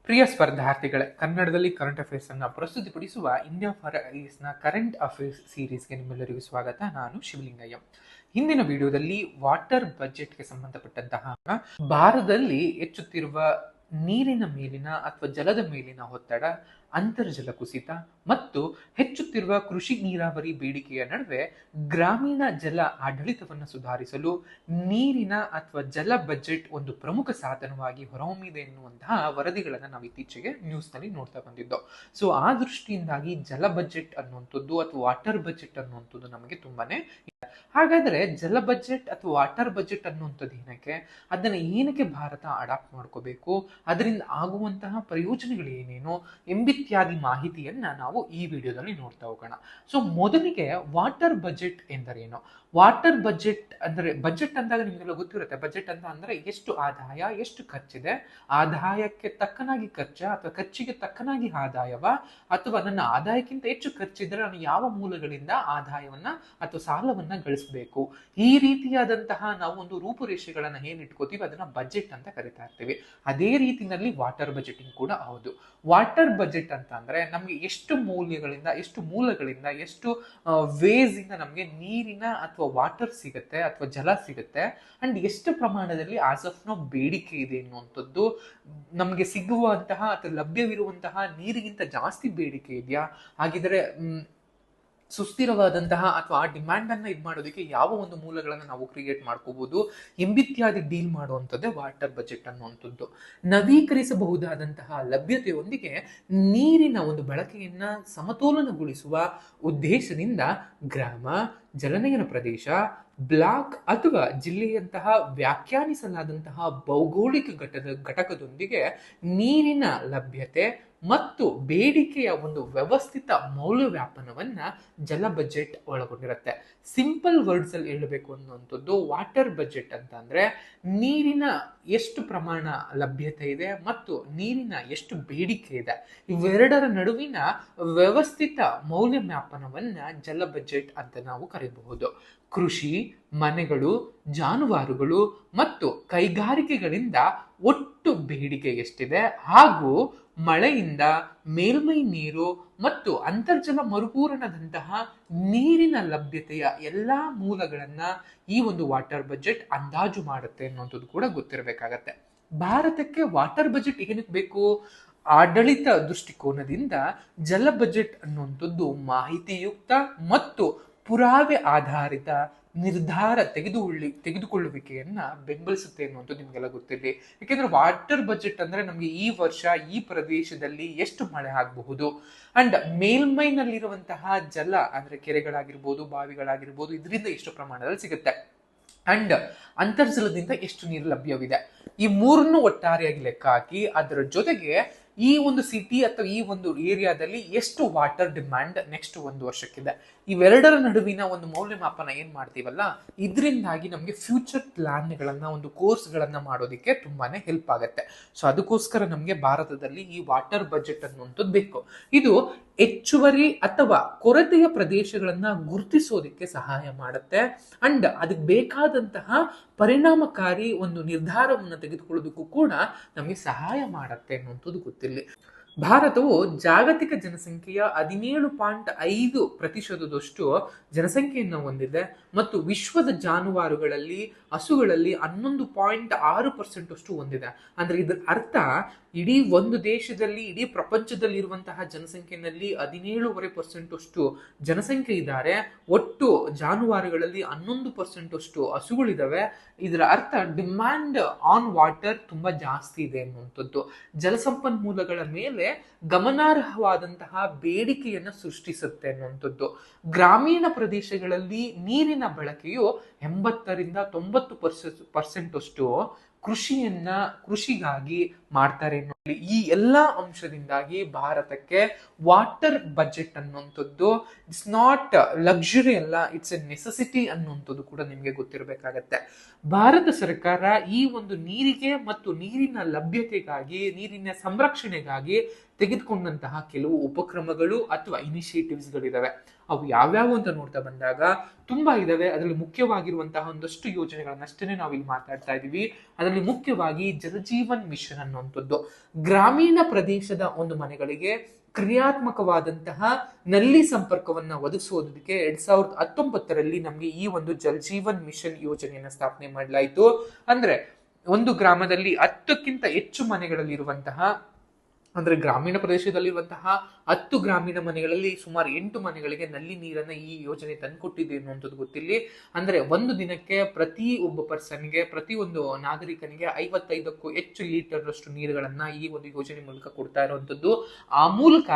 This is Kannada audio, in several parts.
ಪ್ರಿಯ ಸ್ಪರ್ಧಾರ್ಥಿಗಳೇ, ಕನ್ನಡದಲ್ಲಿ ಕರೆಂಟ್ ಅಫೇರ್ಸ್ ಅನ್ನ ಪ್ರಸ್ತುತಿಪಡಿಸುವ ಇಂಡಿಯಾ ಫಾರ್ ಐಎಸ್ ನ ಕರೆಂಟ್ ಅಫೇರ್ಸ್ ಸೀರೀಸ್ಗೆ ನಿಮ್ಮೆಲ್ಲರಿಗೂ ಸ್ವಾಗತ. ನಾನು ಶಿವಲಿಂಗಯ್ಯ. ಹಿಂದಿನ ವಿಡಿಯೋದಲ್ಲಿ ವಾಟರ್ ಬಜೆಟ್ಗೆ ಸಂಬಂಧಪಟ್ಟಂತಹ ಭಾರತದಲ್ಲಿ ಹೆಚ್ಚುತ್ತಿರುವ ನೀರಿನ ಮೇಲಿನ ಅಥವಾ ಜಲದ ಮೇಲಿನ ಒತ್ತಡ, ಅಂತರ್ಜಲ ಕುಸಿತ ಮತ್ತು ಹೆಚ್ಚುತ್ತಿರುವ ಕೃಷಿ ನೀರಾವರಿ ಬೇಡಿಕೆಯ ನಡುವೆ ಗ್ರಾಮೀಣ ಜಲ ಆಡಳಿತವನ್ನು ಸುಧಾರಿಸಲು ನೀರಿನ ಅಥವಾ ಜಲ ಬಜೆಟ್ ಒಂದು ಪ್ರಮುಖ ಸಾಧನವಾಗಿ ಹೊರಹೊಮ್ಮಿದೆ ಎನ್ನುವಂತಹ ವರದಿಗಳನ್ನು ನಾವು ಇತ್ತೀಚೆಗೆ ನ್ಯೂಸ್ನಲ್ಲಿ ನೋಡ್ತಾ ಬಂದಿದ್ದೋ. ಸೊ ಆ ದೃಷ್ಟಿಯಿಂದಾಗಿ ಜಲ ಬಜೆಟ್ ಅನ್ನುವಂಥದ್ದು ಅಥವಾ ವಾಟರ್ ಬಜೆಟ್ ಅನ್ನುವಂಥದ್ದು ನಮಗೆ ತುಂಬಾನೇ. ಹಾಗಾದ್ರೆ ಜಲ ಬಜೆಟ್ ಅಥವಾ ವಾಟರ್ ಬಜೆಟ್ ಅನ್ನುವಂಥದ್ದು ಏನಕ್ಕೆ, ಅದನ್ನ ಏನಕ್ಕೆ ಭಾರತ ಅಡಾಪ್ಟ್ ಮಾಡ್ಕೋಬೇಕು, ಅದರಿಂದ ಆಗುವಂತಹ ಪ್ರಯೋಜನಗಳು ಏನೇನು ಎಂಬಿತ್ಯಾದಿ ಮಾಹಿತಿಯನ್ನ ನಾವು ಈ ವಿಡಿಯೋದಲ್ಲಿ ನೋಡ್ತಾ ಹೋಗೋಣ. ಸೊ ಮೊದಲಿಗೆ ವಾಟರ್ ಬಜೆಟ್ ಎಂದರೇನು? ವಾಟರ್ ಬಜೆಟ್ ಅಂದ್ರೆ, ಬಜೆಟ್ ಅಂದಾಗ ನಿಮ್ಗೆಲ್ಲ ಗೊತ್ತಿರುತ್ತೆ. ಬಜೆಟ್ ಅಂತ ಅಂದ್ರೆ ಎಷ್ಟು ಆದಾಯ, ಎಷ್ಟು ಖರ್ಚಿದೆ, ಆದಾಯಕ್ಕೆ ತಕ್ಕನಾಗಿ ಖರ್ಚ ಅಥವಾ ಖರ್ಚಿಗೆ ತಕ್ಕನಾಗಿ ಆದಾಯವ, ಅಥವಾ ನನ್ನ ಆದಾಯಕ್ಕಿಂತ ಹೆಚ್ಚು ಖರ್ಚಿದ್ರೆ ನಾನು ಯಾವ ಮೂಲಗಳಿಂದ ಆದಾಯವನ್ನ ಅಥವಾ ಸಾಲವನ್ನ ಗಳಿಸಬೇಕು, ಈ ರೀತಿಯಾದಂತಹ ನಾವು ಒಂದು ರೂಪುರೇಷೆಗಳನ್ನ ಏನ್ ಇಟ್ಕೋತೀವಿ ಅದನ್ನ ಬಜೆಟ್ ಅಂತ ಕರಿತಾ ಇರ್ತೀವಿ. ಅದೇ ರೀತಿನಲ್ಲಿ ವಾಟರ್ ಬಜೆಟಿಂಗ್ ಕೂಡ ಹೌದು. ವಾಟರ್ ಬಜೆಟ್ ಅಂತ ಅಂದ್ರೆ ನಮ್ಗೆ ಎಷ್ಟು ಮೂಲಗಳಿಂದ ಎಷ್ಟು ವೇಸ್ ಇಂದ ನಮ್ಗೆ ನೀರಿನ ಅಥವಾ ವಾಟರ್ ಸಿಗುತ್ತೆ ಅಥವಾ ಜಲ ಸಿಗುತ್ತೆ, ಅಂಡ್ ಎಷ್ಟು ಪ್ರಮಾಣದಲ್ಲಿ ಆಸ್ ಆಫ್ ನೋ ಬೇಡಿಕೆ ಇದೆ ಎನ್ನುವಂಥದ್ದು, ನಮ್ಗೆ ಸಿಗುವಂತಹ ಅಥವಾ ಲಭ್ಯವಿರುವಂತಹ ನೀರಿಗಿಂತ ಜಾಸ್ತಿ ಬೇಡಿಕೆ ಇದೆಯಾ, ಹಾಗಿದ್ರೆ ಸುಸ್ಥಿರವಾದಂತಹ ಅಥವಾ ಆ ಡಿಮ್ಯಾಂಡ್ ಅನ್ನ ಮಾಡೋದಕ್ಕೆ ಯಾವ ಒಂದು ಮೂಲಗಳನ್ನ ನಾವು ಕ್ರಿಯೇಟ್ ಮಾಡ್ಕೋಬಹುದು ಎಂಬಿತ್ಯಾದಿ ಡೀಲ್ ಮಾಡುವಂಥದ್ದೇ ವಾಟರ್ ಬಜೆಟ್ ಅನ್ನುವಂಥದ್ದು. ನವೀಕರಿಸಬಹುದಾದಂತಹ ಲಭ್ಯತೆಯೊಂದಿಗೆ ನೀರಿನ ಒಂದು ಬಳಕೆಯನ್ನ ಸಮತೋಲನಗೊಳಿಸುವ ಉದ್ದೇಶದಿಂದ ಗ್ರಾಮ, ಜಲನಯನ ಪ್ರದೇಶ, ಬ್ಲಾಕ್ ಅಥವಾ ಜಿಲ್ಲೆಯಂತಹ ವ್ಯಾಖ್ಯಾನಿಸಲಾದಂತಹ ಭೌಗೋಳಿಕ ಘಟಕದೊಂದಿಗೆ ನೀರಿನ ಲಭ್ಯತೆ ಮತ್ತು ಬೇಡಿಕೆಯ ಒಂದು ವ್ಯವಸ್ಥಿತ ಮೌಲ್ಯವ್ಯಾಪನವನ್ನ ಜಲ ಬಜೆಟ್ ಒಳಗೊಂಡಿರುತ್ತೆ. ಸಿಂಪಲ್ ವರ್ಡ್ಸ್ ಅಲ್ಲಿ ಹೇಳಬೇಕು ಅನ್ನುವಂಥದ್ದು, ವಾಟರ್ ಬಜೆಟ್ ಅಂತ ಅಂದ್ರೆ ನೀರಿನ ಎಷ್ಟು ಪ್ರಮಾಣ ಲಭ್ಯತೆ ಇದೆ ಮತ್ತು ನೀರಿನ ಎಷ್ಟು ಬೇಡಿಕೆ ಇದೆ, ಇವೆರಡರ ನಡುವಿನ ವ್ಯವಸ್ಥಿತ ಮೌಲ್ಯಮಾಪನವನ್ನ ಜಲ ಬಜೆಟ್ ಅಂತ ನಾವು ಕರೆಯಬಹುದು. ಕೃಷಿ, ಮನೆಗಳು, ಜಾನುವಾರುಗಳು ಮತ್ತು ಕೈಗಾರಿಕೆಗಳಿಂದ ಒಟ್ಟು ಬೇಡಿಕೆ ಎಷ್ಟಿದೆ ಹಾಗೂ ಮಳೆಯಿಂದ ಮೇಲ್ಮೈ ನೀರು ಮತ್ತು ಅಂತರ್ಜಲ ಮರುಪೂರಣದಂತಹ ನೀರಿನ ಲಭ್ಯತೆಯ ಎಲ್ಲಾ ಮೂಲಗಳನ್ನ ಈ ಒಂದು ವಾಟರ್ ಬಜೆಟ್ ಅಂದಾಜು ಮಾಡುತ್ತೆ ಅನ್ನುವಂಥದ್ದು ಕೂಡ ಗೊತ್ತಿರಬೇಕಾಗತ್ತೆ. ಭಾರತಕ್ಕೆ ವಾಟರ್ ಬಜೆಟ್ ಏನಕ್ಕೆ ಬೇಕು? ಆಡಳಿತ ದೃಷ್ಟಿಕೋನದಿಂದ ಜಲ ಬಜೆಟ್ ಅನ್ನುವಂಥದ್ದು ಮಾಹಿತಿಯುಕ್ತ ಮತ್ತು ಪುರಾವೆ ಆಧಾರಿತ ನಿರ್ಧಾರ ತೆಗೆದುಕೊಳ್ಳುವಿಕೆಯನ್ನ ಬೆಂಬಲಿಸುತ್ತೆ ಅನ್ನುವಂಥದ್ದು ನಿಮ್ಗೆಲ್ಲ ಗೊತ್ತಿರಲಿ. ಯಾಕೆಂದ್ರೆ ವಾಟರ್ ಬಜೆಟ್ ಅಂದ್ರೆ ನಮ್ಗೆ ಈ ವರ್ಷ ಈ ಪ್ರದೇಶದಲ್ಲಿ ಎಷ್ಟು ಮಳೆ ಆಗಬಹುದು, ಅಂಡ್ ಮೇಲ್ಮೈನಲ್ಲಿರುವಂತಹ ಜಲ ಅಂದ್ರೆ ಕೆರೆಗಳಾಗಿರ್ಬೋದು, ಬಾವಿಗಳಾಗಿರ್ಬೋದು, ಇದರಿಂದ ಎಷ್ಟು ಪ್ರಮಾಣದಲ್ಲಿ ಸಿಗುತ್ತೆ, ಅಂಡ್ ಅಂತರ್ಜಲದಿಂದ ಎಷ್ಟು ನೀರು ಲಭ್ಯವಿದೆ, ಈ ಮೂರನ್ನು ಒಟ್ಟಾರೆಯಾಗಿ ಲೆಕ್ಕ ಹಾಕಿ ಅದರ ಜೊತೆಗೆ ಈ ಒಂದು ಸಿಟಿ ಅಥವಾ ಈ ಒಂದು ಏರಿಯಾದಲ್ಲಿ ಎಷ್ಟು ವಾಟರ್ ಡಿಮ್ಯಾಂಡ್ ನೆಕ್ಸ್ಟ್ ಒಂದು ವರ್ಷಕ್ಕಿದೆ, ಇವೆರಡರ ನಡುವಿನ ಒಂದು ಮೌಲ್ಯಮಾಪನ ಏನ್ ಮಾಡ್ತೀವಲ್ಲ, ಇದರಿಂದಾಗಿ ನಮ್ಗೆ ಫ್ಯೂಚರ್ ಪ್ಲಾನ್ಗಳನ್ನ, ಒಂದು ಕೋರ್ಸ್ಗಳನ್ನ ಮಾಡೋದಕ್ಕೆ ತುಂಬಾನೇ ಹೆಲ್ಪ್ ಆಗುತ್ತೆ. ಸೊ ಅದಕ್ಕೋಸ್ಕರ ನಮ್ಗೆ ಭಾರತದಲ್ಲಿ ಈ ವಾಟರ್ ಬಜೆಟ್ ಅನ್ನುವಂಥದ್ದು ಬೇಕು. ಇದು ಹೆಚ್ಚುವರಿ ಅಥವಾ ಕೊರತೆಯ ಪ್ರದೇಶಗಳನ್ನ ಗುರುತಿಸೋದಕ್ಕೆ ಸಹಾಯ ಮಾಡುತ್ತೆ, ಅಂಡ್ ಅದಕ್ಕೆ ಬೇಕಾದಂತಹ ಪರಿಣಾಮಕಾರಿ ಒಂದು ನಿರ್ಧಾರವನ್ನು ತೆಗೆದುಕೊಳ್ಳೋದಕ್ಕೂ ಕೂಡ ನಮಗೆ ಸಹಾಯ ಮಾಡುತ್ತೆ ಅನ್ನುವಂಥದ್ದು ಗೊತ್ತಿರಲಿ. ಭಾರತವು ಜಾಗತಿಕ ಜನಸಂಖ್ಯೆಯ 17.5% ಜನಸಂಖ್ಯೆಯನ್ನು ಹೊಂದಿದೆ ಮತ್ತು ವಿಶ್ವದ ಜಾನುವಾರುಗಳಲ್ಲಿ, ಹಸುಗಳಲ್ಲಿ 11.6% ಹೊಂದಿದೆ. ಅಂದ್ರೆ ಇದರ ಅರ್ಥ ಇಡೀ ಒಂದು ದೇಶದಲ್ಲಿ, ಇಡೀ ಪ್ರಪಂಚದಲ್ಲಿ ಇರುವಂತಹ ಜನಸಂಖ್ಯೆಯಲ್ಲಿ 17.5% ಜನಸಂಖ್ಯೆ ಇದ್ದಾರೆ. ಒಟ್ಟು ಜಾನುವಾರುಗಳಲ್ಲಿ 11% ಹಸುಗಳಿದಾವೆ. ಇದರ ಅರ್ಥ ಡಿಮ್ಯಾಂಡ್ ಆನ್ ವಾಟರ್ ತುಂಬಾ ಜಾಸ್ತಿ ಇದೆ ಅನ್ನುವಂಥದ್ದು. ಜಲಸಂಪನ್ಮೂಲಗಳ ಮೇಲೆ ಗಮನಾರ್ಹವಾದಂತಹ ಬೇಡಿಕೆಯನ್ನು ಸೃಷ್ಟಿಸುತ್ತೆ ಅನ್ನುವಂಥದ್ದು. ಗ್ರಾಮೀಣ ಪ್ರದೇಶಗಳಲ್ಲಿ ನೀರಿನ ಬಳಕೆಯು 80-90% ಕೃಷಿಗಾಗಿ ಮಾಡ್ತಾರೆ. ಈ ಎಲ್ಲಾ ಅಂಶದಿಂದಾಗಿ ಭಾರತಕ್ಕೆ ವಾಟರ್ ಬಜೆಟ್ ಅನ್ನುವಂಥದ್ದು ಇಟ್ಸ್ ನಾಟ್ ಲಕ್ಸುರಿ ಅಲ್ಲ, ಇಟ್ಸ್ ಎ ನೆಸೆಸಿಟಿ ಅನ್ನುವಂಥದ್ದು ಕೂಡ ನಿಮ್ಗೆ ಗೊತ್ತಿರಬೇಕಾಗತ್ತೆ. ಭಾರತ ಸರ್ಕಾರ ಈ ಒಂದು ನೀರಿಗೆ ಮತ್ತು ನೀರಿನ ಲಭ್ಯತೆಗಾಗಿ, ನೀರಿನ ಸಂರಕ್ಷಣೆಗಾಗಿ ತೆಗೆದುಕೊಂಡಂತಹ ಕೆಲವು ಉಪಕ್ರಮಗಳು ಅಥವಾ ಇನಿಷಿಯೇಟಿವ್ಸ್ ಗಳಿದಾವೆ. ಅವು ಯಾವ್ಯಾವು ಅಂತ ನೋಡ್ತಾ ಬಂದಾಗ ತುಂಬಾ ಇದಾವೆ. ಅದರಲ್ಲಿ ಮುಖ್ಯವಾಗಿರುವಂತಹ ಒಂದಷ್ಟು ಯೋಜನೆಗಳನ್ನಷ್ಟೇ ನಾವು ಇಲ್ಲಿ ಮಾತಾಡ್ತಾ ಇದೀವಿ. ಅದರಲ್ಲಿ ಮುಖ್ಯವಾಗಿ ಜಲಜೀವನ್ ಮಿಷನ್ ಅನ್ನುವಂಥದ್ದು. ಗ್ರಾಮೀಣ ಪ್ರದೇಶದ ಒಂದು ಮನೆಗಳಿಗೆ ಕ್ರಿಯಾತ್ಮಕವಾದಂತಹ ನಲ್ಲಿ ಸಂಪರ್ಕವನ್ನ ಒದಗಿಸುವುದಕ್ಕೆ 2019ರಲ್ಲಿ ನಮ್ಗೆ ಈ ಒಂದು ಜಲ್ ಜೀವನ್ ಮಿಷನ್ ಯೋಜನೆಯನ್ನ ಸ್ಥಾಪನೆ ಮಾಡಲಾಯಿತು. ಅಂದ್ರೆ ಒಂದು ಗ್ರಾಮದಲ್ಲಿ 10ಕ್ಕಿಂತ ಹೆಚ್ಚು ಮನೆಗಳಲ್ಲಿ ಇರುವಂತಹ, ಅಂದ್ರೆ ಗ್ರಾಮೀಣ ಪ್ರದೇಶದಲ್ಲಿರುವಂತಹ 10 ಗ್ರಾಮೀಣ ಮನೆಗಳಲ್ಲಿ ಸುಮಾರು 8 ಮನೆಗಳಿಗೆ ನಲ್ಲಿ ನೀರನ್ನ ಈ ಯೋಜನೆ ತಂದುಕೊಟ್ಟಿದೆ ಅನ್ನುವಂಥದ್ದು ಗೊತ್ತಿಲ್ಲಿ. ಅಂದ್ರೆ ಒಂದು ದಿನಕ್ಕೆ ಪ್ರತಿ ಒಬ್ಬ ಪರ್ಸನ್ಗೆ, ಪ್ರತಿ ಒಂದು ನಾಗರಿಕನಿಗೆ 55ಕ್ಕೂ ಹೆಚ್ಚು ಲೀಟರ್ ಅಷ್ಟು ನೀರುಗಳನ್ನ ಈ ಒಂದು ಯೋಜನೆ ಮೂಲಕ ಕೊಡ್ತಾ ಇರುವಂತದ್ದು. ಆ ಮೂಲಕ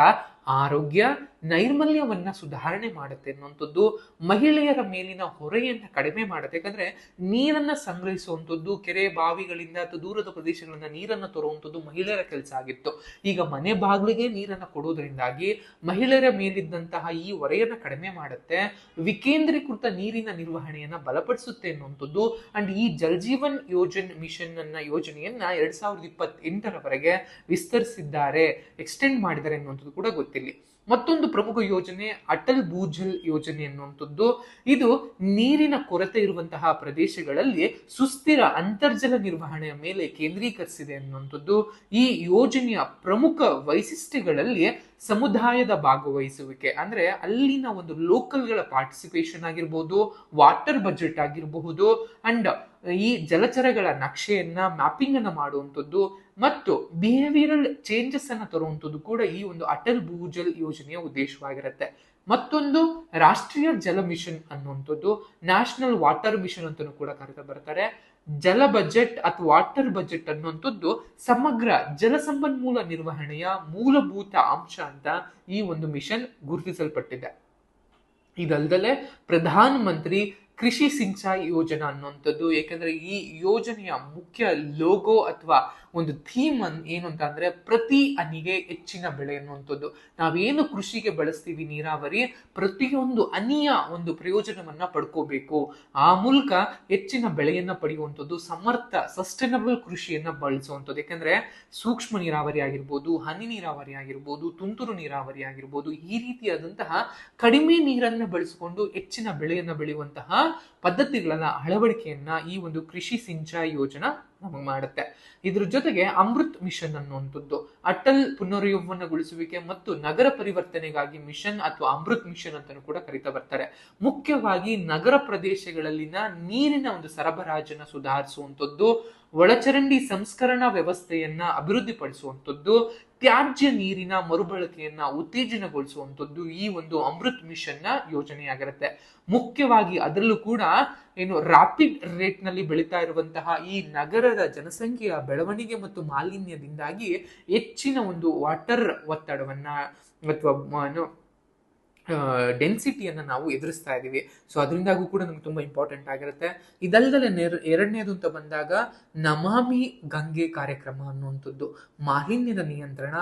ಆರೋಗ್ಯ ನೈರ್ಮಲ್ಯವನ್ನ ಸುಧಾರಣೆ ಮಾಡುತ್ತೆ ಅನ್ನುವಂಥದ್ದು, ಮಹಿಳೆಯರ ಮೇಲಿನ ಹೊರೆಯನ್ನ ಕಡಿಮೆ ಮಾಡುತ್ತೆ. ಯಾಕಂದ್ರೆ ನೀರನ್ನ ಸಂಗ್ರಹಿಸುವಂಥದ್ದು, ಕೆರೆ ಬಾವಿಗಳಿಂದ ಅಥವಾ ದೂರದ ಪ್ರದೇಶಗಳಿಂದ ನೀರನ್ನ ತರುವಂಥದ್ದು ಮಹಿಳೆಯರ ಕೆಲಸ ಆಗಿತ್ತು. ಈಗ ಮನೆ ಬಾಗಿಲಿಗೆ ನೀರನ್ನ ಕೊಡುವುದರಿಂದಾಗಿ ಮಹಿಳೆಯರ ಮೇಲಿದ್ದಂತಹ ಈ ಹೊರೆಯನ್ನ ಕಡಿಮೆ ಮಾಡುತ್ತೆ, ವಿಕೇಂದ್ರೀಕೃತ ನೀರಿನ ನಿರ್ವಹಣೆಯನ್ನ ಬಲಪಡಿಸುತ್ತೆ ಅನ್ನುವಂಥದ್ದು. ಅಂಡ್ ಈ ಜಲ್ ಜೀವನ್ ಮಿಷನ್ ಯೋಜನೆಯನ್ನ 2028ರವರೆಗೆ ವಿಸ್ತರಿಸಿದ್ದಾರೆ, ಎಕ್ಸ್ಟೆಂಡ್ ಮಾಡಿದ್ದಾರೆ ಅನ್ನುವಂಥದ್ದು ಕೂಡ ಗೊತ್ತಿಲ್ಲ. ಮತ್ತೊಂದು ಪ್ರಮುಖ ಯೋಜನೆ ಅಟಲ್ ಭೂಜಲ್ ಯೋಜನೆ ಅನ್ನುವಂಥದ್ದು. ಇದು ನೀರಿನ ಕೊರತೆ ಇರುವಂತಹ ಪ್ರದೇಶಗಳಲ್ಲಿ ಸುಸ್ಥಿರ ಅಂತರ್ಜಲ ನಿರ್ವಹಣೆಯ ಮೇಲೆ ಕೇಂದ್ರೀಕರಿಸಿದೆ ಅನ್ನುವಂಥದ್ದು. ಈ ಯೋಜನೆಯ ಪ್ರಮುಖ ವೈಶಿಷ್ಟ್ಯಗಳಲ್ಲಿ ಸಮುದಾಯದ ಭಾಗವಹಿಸುವಿಕೆ, ಅಂದ್ರೆ ಅಲ್ಲಿನ ಒಂದು ಲೋಕಲ್ಗಳ ಪಾರ್ಟಿಸಿಪೇಷನ್ ಆಗಿರ್ಬೋದು, ವಾಟರ್ ಬಜೆಟ್ ಆಗಿರಬಹುದು, ಅಂಡ್ ಈ ಜಲಚರಗಳ ನಕ್ಷೆಯನ್ನ ಮ್ಯಾಪಿಂಗ್ ಅನ್ನ ಮಾಡುವಂಥದ್ದು ಮತ್ತು ಬಿಹೇವಿಯರಲ್ ಚೇಂಜಸ್ ಅನ್ನ ತರುವಂಥದ್ದು ಕೂಡ ಈ ಒಂದು ಅಟಲ್ ಭೂಜಲ್ ಯೋಜನೆಯ ಉದ್ದೇಶವಾಗಿರುತ್ತೆ. ಮತ್ತೊಂದು ರಾಷ್ಟ್ರೀಯ ಜಲ ಮಿಷನ್ ಅನ್ನುವಂಥದ್ದು, ನ್ಯಾಷನಲ್ ವಾಟರ್ ಮಿಷನ್ ಅಂತಲೂ ಕೂಡ ಕರೀತಾ ಬರ್ತಾರೆ. ಜಲ ಬಜೆಟ್ ಅಥವಾ ವಾಟರ್ ಬಜೆಟ್ ಅನ್ನುವಂಥದ್ದು ಸಮಗ್ರ ಜಲ ಸಂಪನ್ಮೂಲ ನಿರ್ವಹಣೆಯ ಮೂಲಭೂತ ಅಂಶ ಅಂತ ಈ ಒಂದು ಮಿಷನ್ ಗುರುತಿಸಲ್ಪಟ್ಟಿದೆ. ಇದಲ್ದಲೆ ಪ್ರಧಾನ ಮಂತ್ರಿ ಕೃಷಿ ಸಿಂಚಾಯಿ ಯೋಜನಾ ಅನ್ನುವಂಥದ್ದು, ಯಾಕಂದ್ರೆ ಈ ಯೋಜನೆಯ ಮುಖ್ಯ ಲೋಗೋ ಅಥವಾ ಒಂದು ಥೀಮ್ ಏನು ಅಂತ ಅಂದ್ರೆ ಪ್ರತಿ ಹನಿಗೆ ಹೆಚ್ಚಿನ ಬೆಳೆ ಅನ್ನುವಂಥದ್ದು. ನಾವೇನು ಕೃಷಿಗೆ ಬಳಸ್ತೀವಿ ನೀರಾವರಿ, ಪ್ರತಿಯೊಂದು ಹನಿಯ ಒಂದು ಪ್ರಯೋಜನವನ್ನ ಪಡ್ಕೋಬೇಕು, ಆ ಮೂಲಕ ಹೆಚ್ಚಿನ ಬೆಳೆಯನ್ನ ಪಡೆಯುವಂಥದ್ದು, ಸಮರ್ಥ ಸಸ್ಟೈನಬಲ್ ಕೃಷಿಯನ್ನ ಬಳಸುವಂಥದ್ದು. ಯಾಕಂದ್ರೆ ಸೂಕ್ಷ್ಮ ನೀರಾವರಿ ಆಗಿರ್ಬೋದು, ಹನಿ ನೀರಾವರಿ ಆಗಿರ್ಬೋದು, ತುಂತುರು ನೀರಾವರಿ ಆಗಿರ್ಬೋದು, ಈ ರೀತಿಯಾದಂತಹ ಕಡಿಮೆ ನೀರನ್ನ ಬಳಸಿಕೊಂಡು ಹೆಚ್ಚಿನ ಬೆಳೆಯನ್ನ ಬೆಳೆಯುವಂತಹ ಪದ್ಧತಿಗಳನ್ನ ಅಳವಡಿಕೆಯನ್ನ ಈ ಒಂದು ಕೃಷಿ ಸಿಂಚಾಯಿ ಯೋಜನಾ ನಮಗೆ ಮಾಡುತ್ತೆ. ಇದ್ರ ಜೊತೆಗೆ ಅಮೃತ್ ಮಿಷನ್ ಅನ್ನುವಂಥದ್ದು, ಅಟಲ್ ಪುನರ್ಯೌವನಗೊಳಿಸುವಿಕೆ ಮತ್ತು ನಗರ ಪರಿವರ್ತನೆಗಾಗಿ ಮಿಷನ್ ಅಥವಾ ಅಮೃತ್ ಮಿಷನ್ ಅಂತಾನೂ ಕೂಡ ಕರೀತಾ ಬರ್ತಾರೆ. ಮುಖ್ಯವಾಗಿ ನಗರ ಪ್ರದೇಶಗಳಲ್ಲಿನ ನೀರಿನ ಒಂದು ಸರಬರಾಜನ್ನ ಸುಧಾರಿಸುವಂಥದ್ದು, ಒಳಚರಂಡಿ ಸಂಸ್ಕರಣಾ ವ್ಯವಸ್ಥೆಯನ್ನ ಅಭಿವೃದ್ಧಿಪಡಿಸುವಂಥದ್ದು, ತ್ಯಾಜ್ಯ ನೀರಿನ ಮರುಬಳಕೆಯನ್ನ ಉತ್ತೇಜನಗೊಳಿಸುವಂಥದ್ದು ಈ ಒಂದು ಅಮೃತ್ ಮಿಷನ್ ನ ಯೋಜನೆಯಾಗಿರುತ್ತೆ. ಮುಖ್ಯವಾಗಿ ಅದರಲ್ಲೂ ಕೂಡ ಏನು ರ್ಯಾಪಿಡ್ ರೇಟ್ ನಲ್ಲಿ ಬೆಳೀತಾ ಇರುವಂತಹ ಈ ನಗರದ ಜನಸಂಖ್ಯೆಯ ಬೆಳವಣಿಗೆ ಮತ್ತು ಮಾಲಿನ್ಯದಿಂದಾಗಿ ಹೆಚ್ಚಿನ ಒಂದು ವಾಟರ್ ಒತ್ತಡವನ್ನ ಅಥವಾ ಡೆನ್ಸಿಟಿಯನ್ನ ನಾವು ಎದುರಿಸ್ತಾ ಇದೀವಿ. ಸೊ ಅದರಿಂದಾಗೂ ಕೂಡ ನಮ್ಗೆ ತುಂಬಾ ಇಂಪಾರ್ಟೆಂಟ್ ಆಗಿರುತ್ತೆ. ಇದಲ್ಲದೆ ಎರಡನೇದು ಅಂತ ಬಂದಾಗ ನಮಾಮಿ ಗಂಗೆ ಕಾರ್ಯಕ್ರಮ ಅನ್ನುವಂಥದ್ದು, ಮಾಲಿನ್ಯದ ನಿಯಂತ್ರಣ,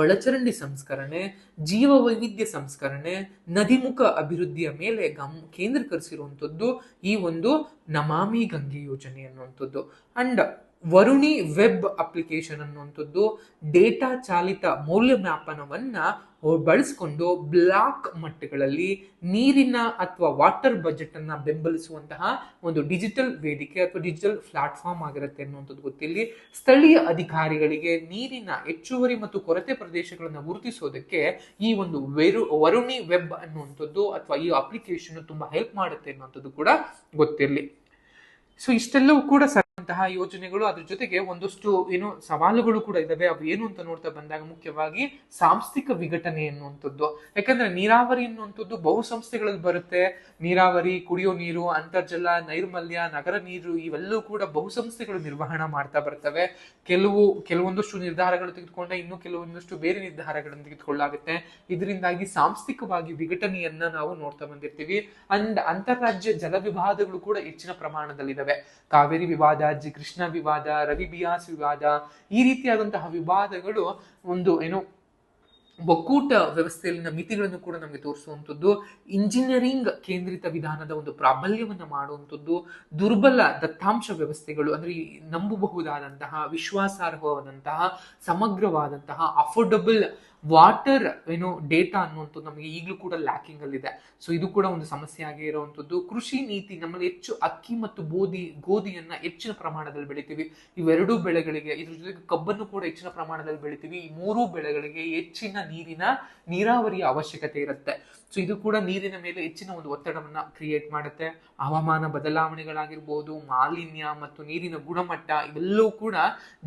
ಒಳಚರಂಡಿ ಸಂಸ್ಕರಣೆ, ಜೀವ ವೈವಿಧ್ಯ ಸಂಸ್ಕರಣೆ, ನದಿಮುಖ ಅಭಿವೃದ್ಧಿಯ ಮೇಲೆ ಕೇಂದ್ರೀಕರಿಸಿರುವಂಥದ್ದು ಈ ಒಂದು ನಮಾಮಿ ಗಂಗೆ ಯೋಜನೆ ಅನ್ನುವಂಥದ್ದು. ಅಂಡ್ ವರುಣಿ ವೆಬ್ ಅಪ್ಲಿಕೇಶನ್ ಅನ್ನುವಂಥದ್ದು ಡೇಟಾ ಚಾಲಿತ ಮೌಲ್ಯಮಾಪನವನ್ನ ಬಳಸಿಕೊಂಡು ಬ್ಲಾಕ್ ಮಟ್ಟಗಳಲ್ಲಿ ನೀರಿನ ಅಥವಾ ವಾಟರ್ ಬಜೆಟ್ ಅನ್ನ ಬೆಂಬಲಿಸುವಂತಹ ಒಂದು ಡಿಜಿಟಲ್ ವೇದಿಕೆ ಅಥವಾ ಡಿಜಿಟಲ್ ಪ್ಲಾಟ್ಫಾರ್ಮ್ ಆಗಿರುತ್ತೆ ಅನ್ನುವಂಥದ್ದು ಗೊತ್ತಿಲ್ಲಿ. ಸ್ಥಳೀಯ ಅಧಿಕಾರಿಗಳಿಗೆ ನೀರಿನ ಹೆಚ್ಚುವರಿ ಮತ್ತು ಕೊರತೆ ಪ್ರದೇಶಗಳನ್ನು ಗುರುತಿಸೋದಕ್ಕೆ ಈ ಒಂದು ವರುಣಿ ವೆಬ್ ಅನ್ನುವಂಥದ್ದು ಅಥವಾ ಈ ಅಪ್ಲಿಕೇಶನ್ ತುಂಬಾ ಹೆಲ್ಪ್ ಮಾಡುತ್ತೆ ಅನ್ನುವಂಥದ್ದು ಕೂಡ ಗೊತ್ತಿರಲಿ. ಸೊ ಇಷ್ಟೆಲ್ಲವೂ ಕೂಡ ಯೋಜನೆಗಳು. ಅದ್ರ ಜೊತೆಗೆ ಒಂದಷ್ಟು ಸವಾಲುಗಳು ಕೂಡ ಇದಾವೆ. ಅವು ಏನು ಅಂತ ನೋಡ್ತಾ ಬಂದಾಗ ಮುಖ್ಯವಾಗಿ ಸಾಂಸ್ಥಿಕ ವಿಘಟನೆ ಎನ್ನುವಂಥದ್ದು. ಯಾಕಂದ್ರೆ ನೀರಾವರಿ ಎನ್ನುವಂಥದ್ದು ಬಹು ಸಂಸ್ಥೆಗಳಲ್ಲಿ ಬರುತ್ತೆ. ನೀರಾವರಿ, ಕುಡಿಯೋ ನೀರು, ಅಂತರ್ಜಲ, ನೈರ್ಮಲ್ಯ, ನಗರ ನೀರು ಇವೆಲ್ಲವೂ ಕೂಡ ಬಹು ಸಂಸ್ಥೆಗಳು ನಿರ್ವಹಣೆ ಮಾಡ್ತಾ ಬರ್ತವೆ. ಕೆಲವೊಂದಷ್ಟು ನಿರ್ಧಾರಗಳು ತೆಗೆದುಕೊಂಡ ಇನ್ನು ಕೆಲವೊಂದಷ್ಟು ಬೇರೆ ನಿರ್ಧಾರಗಳನ್ನು ತೆಗೆದುಕೊಳ್ಳಾಗುತ್ತೆ. ಇದರಿಂದಾಗಿ ಸಾಂಸ್ಥಿಕವಾಗಿ ವಿಘಟನೆಯನ್ನ ನಾವು ನೋಡ್ತಾ ಬಂದಿರ್ತೀವಿ. ಅಂಡ್ ಅಂತಾರಾಜ್ಯ ಜಲ ವಿವಾದಗಳು ಕೂಡ ಹೆಚ್ಚಿನ ಪ್ರಮಾಣದಲ್ಲಿದ್ದಾವೆ. ಕಾವೇರಿ ವಿವಾದ, ಕೃಷ್ಣ ವಿವಾದ, ರವಿ ಬಿಯಾಸ್ ವಿವಾದ, ಈ ರೀತಿಯಾದಂತಹ ವಿವಾದಗಳು ಒಂದು ಒಕ್ಕೂಟ ವ್ಯವಸ್ಥೆಯಲ್ಲಿನ ಮಿತಿಗಳನ್ನು ಕೂಡ ನಮಗೆ ತೋರಿಸುವಂಥದ್ದು, ಇಂಜಿನಿಯರಿಂಗ್ ಕೇಂದ್ರಿತ ವಿಧಾನದ ಒಂದು ಪ್ರಾಬಲ್ಯವನ್ನ ಮಾಡುವಂಥದ್ದು, ದುರ್ಬಲ ದತ್ತಾಂಶ ವ್ಯವಸ್ಥೆಗಳು ಅಂದ್ರೆ ಈ ನಂಬಬಹುದಾದಂತಹ, ವಿಶ್ವಾಸಾರ್ಹವಾದಂತಹ, ಸಮಗ್ರವಾದಂತಹ, ಅಫೋರ್ಡಬಲ್ ವಾಟರ್ ಡೇಟಾ ಅನ್ನುವಂಥದ್ದು ನಮಗೆ ಈಗಲೂ ಕೂಡ ಲ್ಯಾಕಿಂಗ್ ಅಲ್ಲಿದೆ. ಸೊ ಇದು ಕೂಡ ಒಂದು ಸಮಸ್ಯೆ ಆಗಿ ಇರುವಂಥದ್ದು. ಕೃಷಿ ನೀತಿ, ನಮ್ಮಲ್ಲಿ ಹೆಚ್ಚು ಅಕ್ಕಿ ಮತ್ತು ಗೋಧಿಯನ್ನ ಹೆಚ್ಚಿನ ಪ್ರಮಾಣದಲ್ಲಿ ಬೆಳಿತೀವಿ. ಇವೆರಡೂ ಬೆಳೆಗಳಿಗೆ, ಇದ್ರ ಜೊತೆಗೆ ಕಬ್ಬನ್ನು ಕೂಡ ಹೆಚ್ಚಿನ ಪ್ರಮಾಣದಲ್ಲಿ ಬೆಳಿತೀವಿ. ಈ ಮೂರೂ ಬೆಳೆಗಳಿಗೆ ಹೆಚ್ಚಿನ ನೀರಾವರಿಯ ಅವಶ್ಯಕತೆ ಇರುತ್ತೆ. ಸೊ ಇದು ಕೂಡ ನೀರಿನ ಮೇಲೆ ಹೆಚ್ಚಿನ ಒಂದು ಒತ್ತಡವನ್ನ ಕ್ರಿಯೇಟ್ ಮಾಡುತ್ತೆ. ಹವಾಮಾನ ಬದಲಾವಣೆಗಳಾಗಿರ್ಬೋದು, ಮಾಲಿನ್ಯ ಮತ್ತು ನೀರಿನ ಗುಣಮಟ್ಟ, ಇವೆಲ್ಲವೂ ಕೂಡ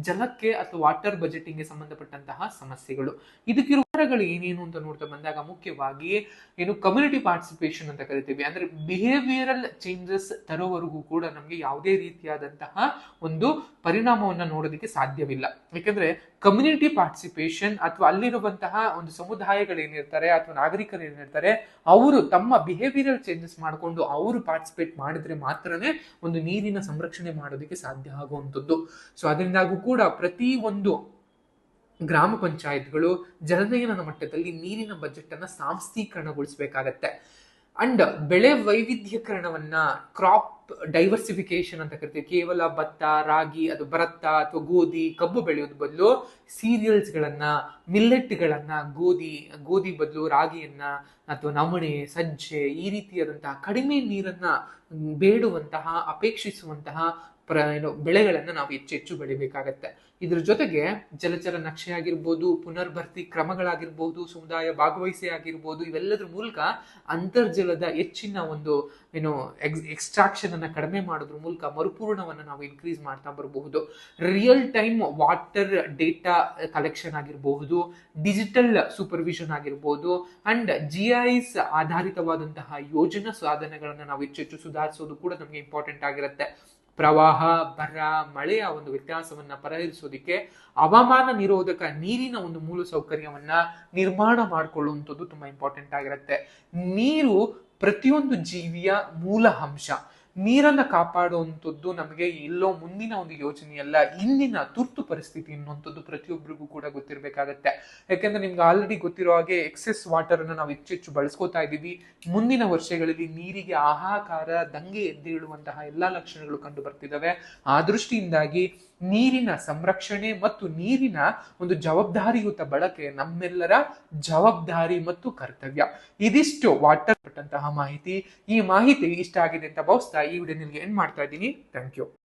ಜಲಕ್ಕೆ ಅಥವಾ ವಾಟರ್ ಬಜೆಟಿಂಗ್ಗೆ ಸಂಬಂಧಪಟ್ಟಂತಹ ಸಮಸ್ಯೆಗಳು. ಇದಕ್ಕಿರುವ ಪರಿಹಾರಗಳು ಏನೇನು ಅಂತ ನೋಡ್ತಾ ಬಂದಾಗ ಮುಖ್ಯವಾಗಿ ಕಮ್ಯುನಿಟಿ ಪಾರ್ಟಿಸಿಪೇಷನ್ ಅಂತ ಕರಿತೀವಿ. ಅಂದ್ರೆ ಬಿಹೇವಿಯರಲ್ ಚೇಂಜಸ್ ತರೋವರೆಗೂ ಕೂಡ ನಮ್ಗೆ ಯಾವುದೇ ರೀತಿಯಾದಂತಹ ಒಂದು ಪರಿಣಾಮವನ್ನ ನೋಡೋದಕ್ಕೆ ಸಾಧ್ಯವಿಲ್ಲ. ಯಾಕಂದ್ರೆ ಕಮ್ಯುನಿಟಿ ಪಾರ್ಟಿಸಿಪೇಷನ್ ಅಥವಾ ಅಲ್ಲಿರುವಂತಹ ಒಂದು ಸಮುದಾಯಗಳೇನಿರ್ತಾರೆ ಅಥವಾ ನಾಗರಿಕರು ಏನಿರ್ತಾರೆ, ಅವರು ತಮ್ಮ ಬಿಹೇವಿಯರಲ್ ಚೇಂಜಸ್ ಮಾಡಿಕೊಂಡು ಅವರು ಪಾರ್ಟಿಸಿಪೇಟ್ ಮಾಡಿದ್ರೆ ಮಾತ್ರನೇ ಒಂದು ನೀರಿನ ಸಂರಕ್ಷಣೆ ಮಾಡೋದಕ್ಕೆ ಸಾಧ್ಯ ಆಗುವಂಥದ್ದು. ಸೊ ಅದರಿಂದಾಗೂ ಕೂಡ ಪ್ರತಿ ಒಂದು ಗ್ರಾಮ ಪಂಚಾಯತ್ಗಳು ಜಲನಯನ ಮಟ್ಟದಲ್ಲಿ ನೀರಿನ ಬಜೆಟ್ ಅನ್ನ ಸಾಂಸ್ಥೀಕರಣಗೊಳಿಸಬೇಕಾಗತ್ತೆ. ಅಂಡ್ ಬೆಳೆ ವೈವಿಧ್ಯಕರಣವನ್ನ, ಕ್ರಾಪ್ ಡೈವರ್ಸಿಫಿಕೇಶನ್ ಅಂತ ಕರಿತೀವಿ. ಕೇವಲ ಭತ್ತ, ರಾಗಿ, ಅದು ಭತ್ತ ಅಥವಾ ಗೋಧಿ, ಕಬ್ಬು ಬೆಳೆಯೋದ್ ಬದಲು ಸೀರಿಯಲ್ಸ್ ಗಳನ್ನ, ಮಿಲ್ಲೆಟ್ ಗಳನ್ನ, ಗೋಧಿ ಬದಲು ರಾಗಿಯನ್ನ ಅಥವಾ ನವಣೆ, ಸಜ್ಜೆ, ಈ ರೀತಿಯಾದಂತಹ ಕಡಿಮೆ ನೀರನ್ನ ಬೇಡುವಂತಹ, ಅಪೇಕ್ಷಿಸುವಂತಹ ಬೆಳೆಗಳನ್ನ ನಾವು ಹೆಚ್ಚು ಬೆಳಿಬೇಕಾಗತ್ತೆ. ಇದ್ರ ಜೊತೆಗೆ ಜಲಚರ ನಕ್ಷೆ ಆಗಿರ್ಬೋದು, ಪುನರ್ಭರ್ತಿ ಕ್ರಮಗಳಾಗಿರ್ಬೋದು, ಸಮುದಾಯ ಭಾಗವಹಿಸಿ ಆಗಿರ್ಬೋದು, ಇವೆಲ್ಲದ್ರ ಮೂಲಕ ಅಂತರ್ಜಲದ ಹೆಚ್ಚಿನ ಒಂದು ಎಕ್ಸ್ಟ್ರಾಕ್ಷನ್ ಅನ್ನ ಕಡಿಮೆ ಮಾಡೋದ್ರ ಮೂಲಕ ಮರುಪೂರ್ಣವನ್ನ ನಾವು ಇನ್ಕ್ರೀಸ್ ಮಾಡ್ತಾ ಬರಬಹುದು. Real time water data collection ಆಗಿರಬಹುದು, ಡಿಜಿಟಲ್ ಸೂಪರ್ವಿಷನ್ ಆಗಿರ್ಬೋದು, ಅಂಡ್ GIS ಆಧಾರಿತವಾದಂತಹ ಯೋಜನಾ ಸಾಧನಗಳನ್ನ ನಾವು ಹೆಚ್ಚು ಸುಧಾರಿಸೋದು ಕೂಡ ನಮಗೆ ಇಂಪಾರ್ಟೆಂಟ್ ಆಗಿರುತ್ತೆ. ಪ್ರವಾಹ, ಬರ, ಮಳೆಯ ಒಂದು ವ್ಯತ್ಯಾಸವನ್ನ ಪರಿಹರಿಸೋದಿಕ್ಕೆ ಹವಾಮಾನ ನಿರೋಧಕ ನೀರಿನ ಒಂದು ಮೂಲ ಸೌಕರ್ಯವನ್ನ ನಿರ್ಮಾಣ ಮಾಡಿಕೊಳ್ಳುವಂಥದ್ದು ತುಂಬಾ ಇಂಪಾರ್ಟೆಂಟ್ ಆಗಿರುತ್ತೆ. ನೀರು ಪ್ರತಿಯೊಂದು ಜೀವಿಯ ಮೂಲ ಅಂಶ. ನೀರನ್ನ ಕಾಪಾಡುವಂಥದ್ದು ನಮಗೆ ಎಲ್ಲೋ ಮುಂದಿನ ಒಂದು ಯೋಜನೆಯಲ್ಲ, ಇಂದಿನ ತುರ್ತು ಪರಿಸ್ಥಿತಿ ಅನ್ನುವಂಥದ್ದು ಪ್ರತಿಯೊಬ್ಬರಿಗೂ ಕೂಡ ಗೊತ್ತಿರಬೇಕಾಗತ್ತೆ. ಯಾಕಂದ್ರೆ ನಿಮ್ಗೆ ಆಲ್ರೆಡಿ ಗೊತ್ತಿರೋ ಹಾಗೆ ಎಕ್ಸೆಸ್ ವಾಟರ್ ಅನ್ನ ನಾವು ಹೆಚ್ಚು ಬಳಸ್ಕೋತಾ ಇದ್ದೀವಿ. ಮುಂದಿನ ವರ್ಷಗಳಲ್ಲಿ ನೀರಿಗೆ ಹಾಹಾಕಾರ, ದಂಗೆ ಎದ್ದೇಳುವಂತಹ ಎಲ್ಲಾ ಲಕ್ಷಣಗಳು ಕಂಡು ಬರ್ತಿದ್ದಾವೆ. ಆ ದೃಷ್ಟಿಯಿಂದಾಗಿ ನೀರಿನ ಸಂರಕ್ಷಣೆ ಮತ್ತು ನೀರಿನ ಒಂದು ಜವಾಬ್ದಾರಿಯುತ ಬಳಕೆ ನಮ್ಮೆಲ್ಲರ ಜವಾಬ್ದಾರಿ ಮತ್ತು ಕರ್ತವ್ಯ. ಇದಿಷ್ಟು ವಾಟರ್ ಪಟ್ಟಂತಹ ಮಾಹಿತಿ. ಈ ಮಾಹಿತಿ ಇಷ್ಟ ಆಗಿದೆ ಅಂತ ಭಾವಿಸ್ತಾ ಈ ವಿಡಿಯೋ ನಿಮಗೆ ಎಂಡ್ ಮಾಡ್ತಾ ಇದ್ದೀನಿ. Thank you.